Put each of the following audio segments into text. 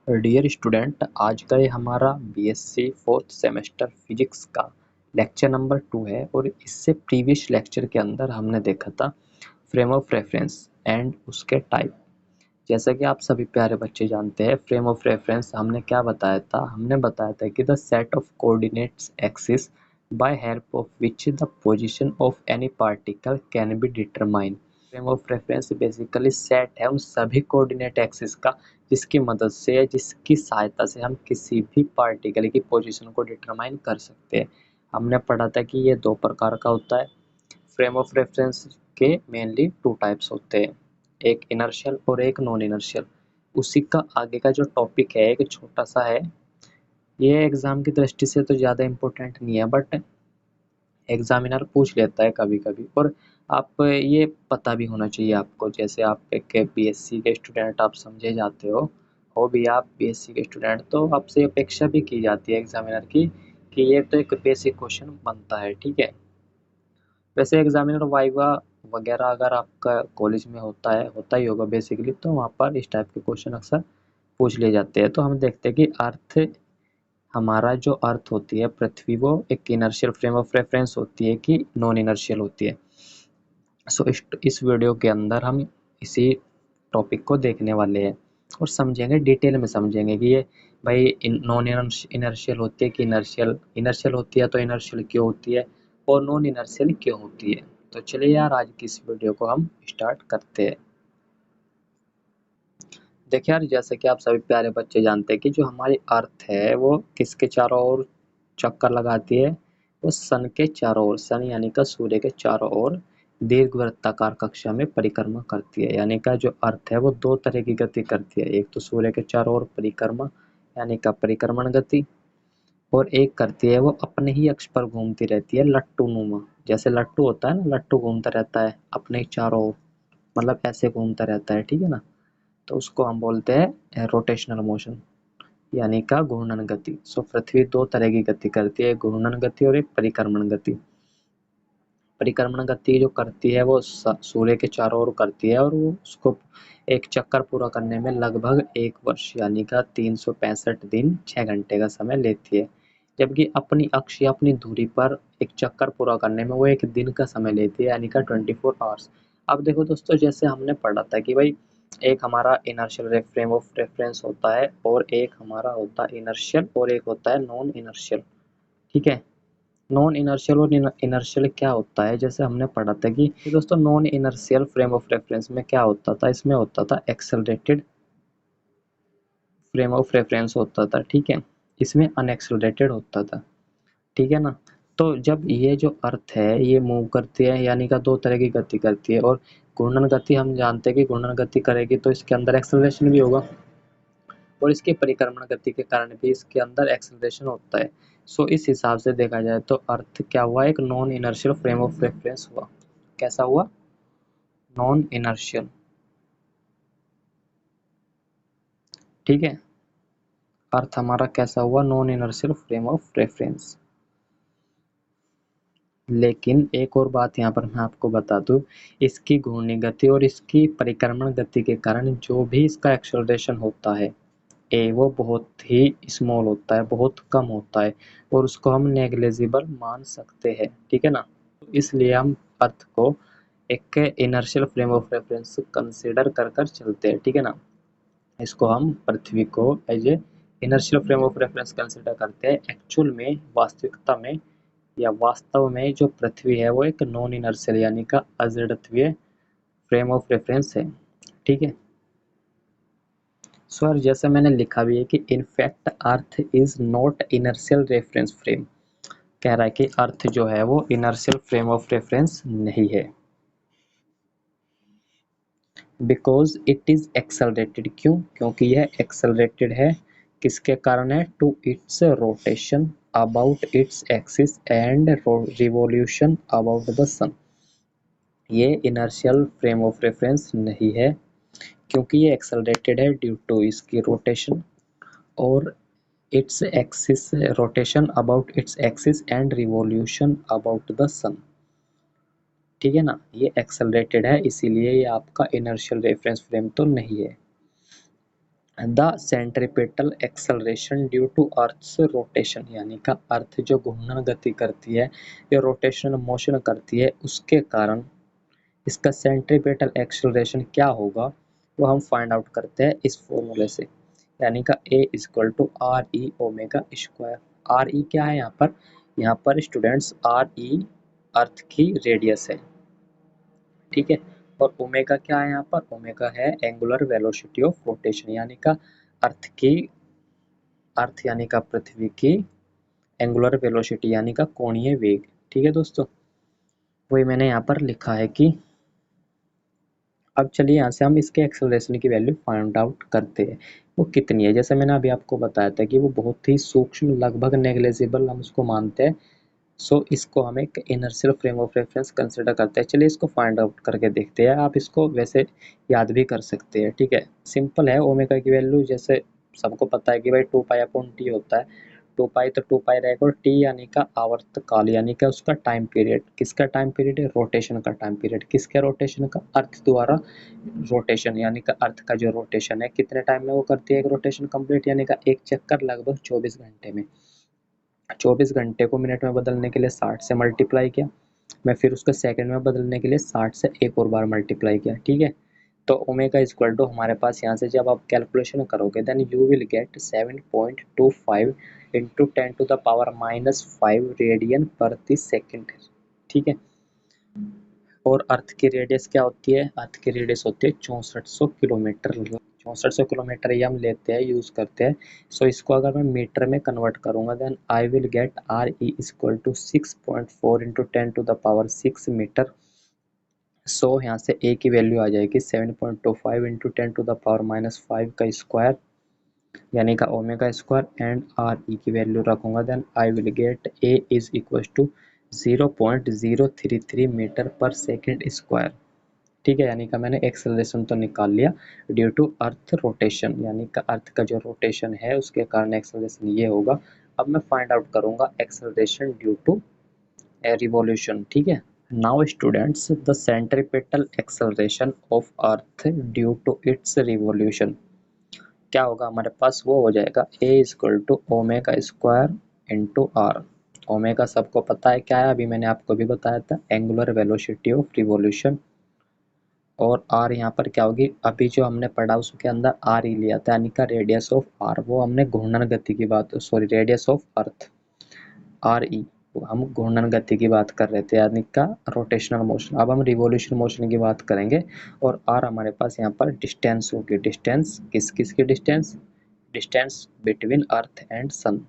Dear student, आज का ये हमारा बीएससी फोर्थ सेमेस्टर फिजिक्स का लेक्चर नंबर 2 है। और इससे प्रीवियस लेक्चर के अंदर हमने देखा था फ्रेम ऑफ रेफरेंस एंड उसके टाइप। जैसा कि आप सभी प्यारे बच्चे जानते हैं, फ्रेम ऑफ रेफरेंस हमने क्या बताया था। हमने बताया था कि the set of coordinates axis by help of which the position of any particle can be determined. Frame of reference basically set है उन सभी कोऑर्डिनेट एक्सिस का जिसकी मदद से या जिसकी सहायता से हम किसी भी पार्टिकल की पोजीशन को डिटरमाइन कर सकते हैं। हमने पढ़ा था कि ये दो प्रकार का होता है। फ्रेम ऑफ रेफरेंस के मेनली टू टाइप्स होते हैं, एक इनर्शियल और एक नॉन इनर्शियल। उसी का आगे का जो टॉपिक है एक छोटा सा है, ये एग्जाम की दृष्टि से तो ज़्यादा इम्पोर्टेंट नहीं है, बट एग्जामिनर पूछ लेता है कभी कभी। और आप ये पता भी होना चाहिए आपको, जैसे आप एक बीएससी के स्टूडेंट आप समझे जाते हो भी आप बीएससी के स्टूडेंट, तो आपसे अपेक्षा भी की जाती है एग्जामिनर की कि ये तो एक बेसिक क्वेश्चन बनता है। ठीक है, वैसे एग्जामिनर वाइवा वगैरह अगर आपका कॉलेज में होता ही होगा बेसिकली, तो वहाँ पर इस टाइप के क्वेश्चन अक्सर पूछ लिए जाते हैं। तो हम देखते हैं कि अर्थ, हमारा जो अर्थ होती है पृथ्वी, वो एक इनर्शियल फ्रेम ऑफ रेफरेंस होती है कि नॉन इनर्शियल होती है। सो इस वीडियो के अंदर हम इसी टॉपिक को देखने वाले हैं और समझेंगे, डिटेल में समझेंगे कि ये भाई नॉन इनर्शियल होती है कि इनर्शियल होती है, तो इनर्शियल क्यों होती है और नॉन इनर्शियल क्यों होती है। तो चलिए यार, आज की इस वीडियो को हम स्टार्ट करते हैं। देखिए यार, जैसे कि आप सभी प्यारे बच्चे जानते हैं कि जो हमारी अर्थ है वो किसके चारों ओर चक्कर लगाती है। वो सन के चारों ओर, सन यानी का सूर्य के चारों ओर दीर्घवृत्ताकार कक्षा में परिक्रमा करती है। यानी का जो अर्थ है वो दो तरह की गति करती है, एक तो सूर्य के चारों ओर परिक्रमा यानी का परिक्रमण गति, और एक करती है वो अपने ही अक्ष पर घूमती रहती है लट्टू नुमा। जैसे लट्टू होता है ना, लट्टू घूमता रहता है अपने ही चारों ओर, मतलब ऐसे घूमता रहता है। ठीक है ना, तो उसको हम बोलते हैं रोटेशनल मोशन यानी का घूर्णन गति। सो पृथ्वी दो तरह की गति करती है, एक घूर्णन गति और एक परिक्रमण गति। परिक्रमण गति जो करती है वो सूर्य के चारों ओर करती है, और वो उसको एक चक्कर पूरा करने में लगभग 1 वर्ष यानी का 365 दिन 6 घंटे का समय लेती है। जबकि अपनी अक्ष या अपनी धुरी पर एक चक्कर पूरा करने में वो एक दिन का समय लेती है यानी का 24 आवर्स। अब देखो दोस्तों, जैसे हमने पढ़ा था कि भाई एक हमारा इनर्शियल फ्रेम ऑफ रेफरेंस होता है और एक हमारा होता है इनर्शियल और एक होता है नॉन इनर्शियल। ठीक है, नॉन इनर्शियल और इनर्शियल क्या होता है, जैसे हमने पढ़ा था कि दोस्तों non inertial frame of reference में क्या होता था, इसमें होता था एक्सेलरेटेड फ्रेम ऑफ रेफरेंस होता था। ठीक है, इसमें अनएक्सेलरेटेड होता था। ठीक है ना, तो जब ये जो अर्थ है ये मूव करती है यानी का दो तरह की गति करती है, और घूर्णन गति हम जानते हैं कि घूर्णन गति करेगी तो इसके अंदर एक्सेलरेशन भी होगा, और इसके परिक्रमण गति के कारण भी इसके अंदर एक्सेलरेशन होता है। सो इस हिसाब से देखा जाए तो अर्थ क्या हुआ, एक non inertial frame of reference हुआ। कैसा हुआ, नॉन इनर्शियल। ठीक है, अर्थ हमारा कैसा हुआ, non inertial frame of reference. लेकिन एक और बात यहाँ पर मैं आपको बता दूं, इसकी घूर्णी गति और इसकी परिक्रमण गति के कारण जो भी इसका एक्सेलरेशन होता है ए, वो बहुत ही स्मॉल होता है, बहुत कम होता है, और उसको हम नेग्लिजिबल मान सकते हैं। ठीक है ना, तो इसलिए हम अर्थ को एक inertial frame of reference consider कर कर चलते हैं। ठीक है ना, इसको हम पृथ्वी को as a inertial frame of reference consider करते हैं। एक्चुअल में, वास्तविकता में या वास्तव में जो पृथ्वी है वो एक नॉन इनर्शियल यानी का अजड़त्वीय फ्रेम ऑफ रेफरेंस है। ठीक है सर, जैसे मैंने लिखा भी है कि in fact earth is not inertial reference frame. कह रहा है कि अर्थ जो है वो इनर्शियल फ्रेम ऑफ रेफरेंस नहीं है, बिकॉज इट इज एक्सेलरेटेड। क्यों, क्योंकि यह एक्सेलरेटेड है, किसके कारण है, to its rotation about its axis and revolution about the sun. ये इनर्शियल फ्रेम ऑफ रेफरेंस नहीं है क्योंकि ये एक्सेलरेटेड है ड्यू टू इसकी रोटेशन और its axis rotation about its axis and revolution about the sun। ठीक है ना, ये एक्सेलरेटेड है इसीलिए ये आपका इनर्शियल रेफरेंस फ्रेम तो नहीं है। The centripetal acceleration due to earth's rotation, यानी का अर्थ जो घूर्णन गति करती है या रोटेशन मोशन करती है उसके कारण इसका सेंट्रीपिटल एक्सेलरेशन क्या होगा वो हम फाइंड आउट करते हैं इस फॉर्मूले से, यानी का A equal to R E omega square. R E क्या है यहाँ पर स्टूडेंट्स आर ई अर्थ की रेडियस है, ठीक है। और ओमेगा क्या है यहाँ पर, ओमेगा है एंगुलर वेलोसिटी ऑफ रोटेशन, यानी का अर्थ यानी का पृथ्वी की एंगुलर वेलोसिटी यानी का कोणीय वेग, ठीक है दोस्तों। वही मैंने यहाँ पर लिखा है कि अब चलिए यहाँ से हम इसके एक्सेलरेशन की वैल्यू फाइंड आउट करते हैं, वो कितनी है। जैसे मैंने अभी आपको बताया था कि वो बहुत ही सूक्ष्म, लगभग नेग्लिजिबल हम उसको मानते हैं। सो इसको हम एक inertial frame of reference consider करते हैं। चलिए इसको फाइंड आउट करके देखते हैं। आप इसको वैसे याद भी कर सकते हैं, ठीक है, सिंपल है। ओमेगा की वैल्यू जैसे सबको पता है कि भाई 2π/t होता है। 2π तो 2π रहेगा, और टी यानी का आवर्तकाल यानी कि उसका टाइम पीरियड। किसका टाइम पीरियड है, रोटेशन का टाइम पीरियड। किसके रोटेशन का, अर्थ द्वारा रोटेशन, यानी का अर्थ का जो रोटेशन है कितने टाइम में वो करती है एक रोटेशन कंप्लीट, यानी का एक चक्कर लगभग 24 घंटे में। 24 घंटे को मिनट में बदलने के लिए 60 से मल्टीप्लाई किया, मैं फिर उसको सेकंड में बदलने के लिए 60 से एक और बार मल्टीप्लाई किया, ठीक है। तो ओमेगा इक्वल टू हमारे पास यहाँ से जब आप कैलकुलेशन करोगे then you will get 7.25 into 10⁻⁻5 radian प्रति सेकेंड, ठीक है। और अर्थ की रेडियस क्या होती है, अर्थ की रेडियस होती है 6400 किलोमीटर। 6400 किलोमीटर ये हम लेते हैं, यूज़ करते हैं। सो इसको अगर मैं मीटर में कन्वर्ट करूँगा then I will get R E equal to 6.4 into 10⁻6 meter. सो यहाँ से ए की वैल्यू आ जाएगी 7.25 इंटू 10⁻5 का स्क्वायर, यानी का omega square, and R E की वैल्यू रखूँगा then I will get A is equal to 0.033 metre पर सेकेंड स्क्वायर, ठीक है। यानी का मैंने एक्सेलरेशन तो निकाल लिया ड्यू टू अर्थ रोटेशन, यानी का अर्थ का जो रोटेशन है उसके कारण एक्सेलरेशन ये होगा। अब मैं फाइंड आउट करूँगा एक्सेलरेशन ड्यू टू रिवॉल्यूशन, ठीक है। Now students the centripetal acceleration of earth due to its revolution क्या होगा हमारे पास, वो हो जाएगा a equal to omega square into r. Omega सबको पता है क्या है, अभी मैंने आपको भी बताया था, एंगुलर वेलोसिटी ऑफ रिवॉल्यूशन। और आर यहाँ पर क्या होगी, अभी जो हमने पढ़ा उसके अंदर आर ही लिया था, यानी का रेडियस ऑफ आर, वो हमने घूर्णन गति की बात, sorry radius of earth R E, हम घूर्णन गति की बात कर रहे थे, यानी का रोटेशनल मोशन। अब हम रिवॉल्यूशन मोशन की बात करेंगे। और आर हमारे पास यहाँ पर डिस्टेंस होगी, डिस्टेंस किस की distance, distance between earth and sun,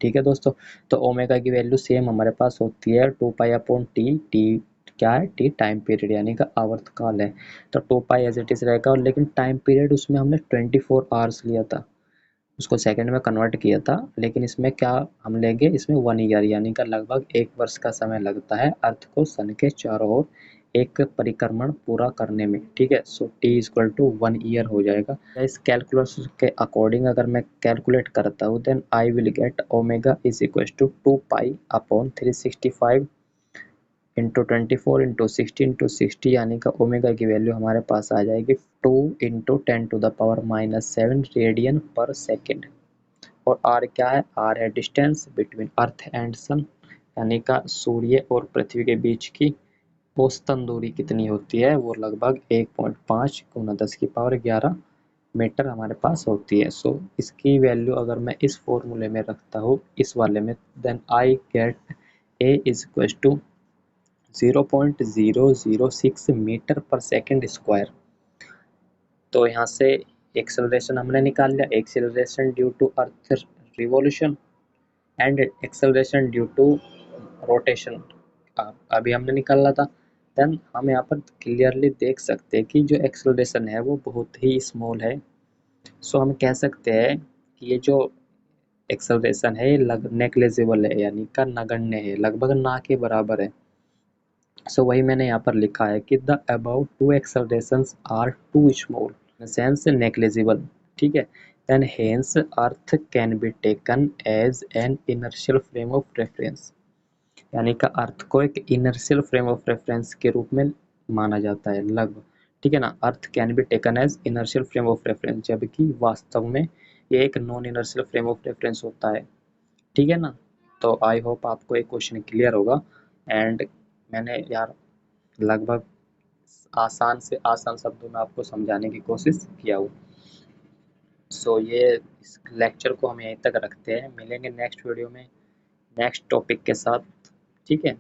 ठीक है दोस्तों। तो ओमेगा की वैल्यू सेम हमारे पास होती है 2π/t। टी क्या है, टी टाइम पीरियड यानी का आवर्तकाल है। तो 2π एज इट इज रहेगा, और लेकिन टाइम पीरियड उसमें हमने 24 आवर्स लिया था, उसको सेकंड में कन्वर्ट किया था। लेकिन इसमें क्या हम लेंगे, इसमें 1 ईयर यानी का लगभग 1 वर्ष का समय लगता है अर्थ को सन के चारों ओर एक परिक्रमण पूरा करने में, ठीक है। So T equal to 1 year हो जाएगा। इस कैलकुलस के अकॉर्डिंग अगर मैं कैलकुलेट करता हूँ then I will get omega is equal to 2π/365 into 24 into 60 यानी का ओमेगा की वैल्यू हमारे पास आ जाएगी 2 इंटू 10⁻⁻7 रेडियन पर सेकेंड। और आर क्या है, आर है डिस्टेंस बिटवीन अर्थ एंड सन, यानी का सूर्य और पृथ्वी के बीच की औसतन दूरी कितनी होती है, वो लगभग 1.5 × 10⁻11 मीटर हमारे पास होती है। सो इसकी वैल्यू अगर मैं इस फॉर्मूले में रखता हूँ इस वाले में then I get A is equal to 0.006 metre पर सेकेंड स्क्वायर। तो यहाँ से एक्सेलरेशन हमने निकाल लिया, acceleration due to earth revolution and acceleration due to rotation अभी हमने निकाला था। देन हम यहाँ पर क्लियरली देख सकते हैं कि जो एक्सेलरेशन है वो बहुत ही स्मॉल है। सो हम कह सकते हैं कि ये जो एक्सेलरेशन है ये नेग्लिजिबल है, यानी का नगण्य है, लगभग ना के बराबर है। सो वही मैंने यहाँ पर लिखा है कि the above two accelerations are too small sense negligible, ठीक है। Then hence earth can be taken as an inertial frame of reference, यानी का अर्थ को एक इनर्शियल फ्रेम ऑफ रेफरेंस के रूप में माना जाता है लगभग, ठीक है ना। Earth can be taken as inertial frame of reference, जबकि वास्तव में ये एक non inertial frame of reference होता है। ठीक है ना। तो आई होप आपको एक क्वेश्चन क्लियर होगा। एंड मैंने यार लगभग आसान से आसान शब्दों में आपको समझाने की कोशिश किया हूँ। सो ये इस लेक्चर को हम यहीं तक रखते हैं, मिलेंगे नेक्स्ट वीडियो में नेक्स्ट टॉपिक के साथ। ठीक है।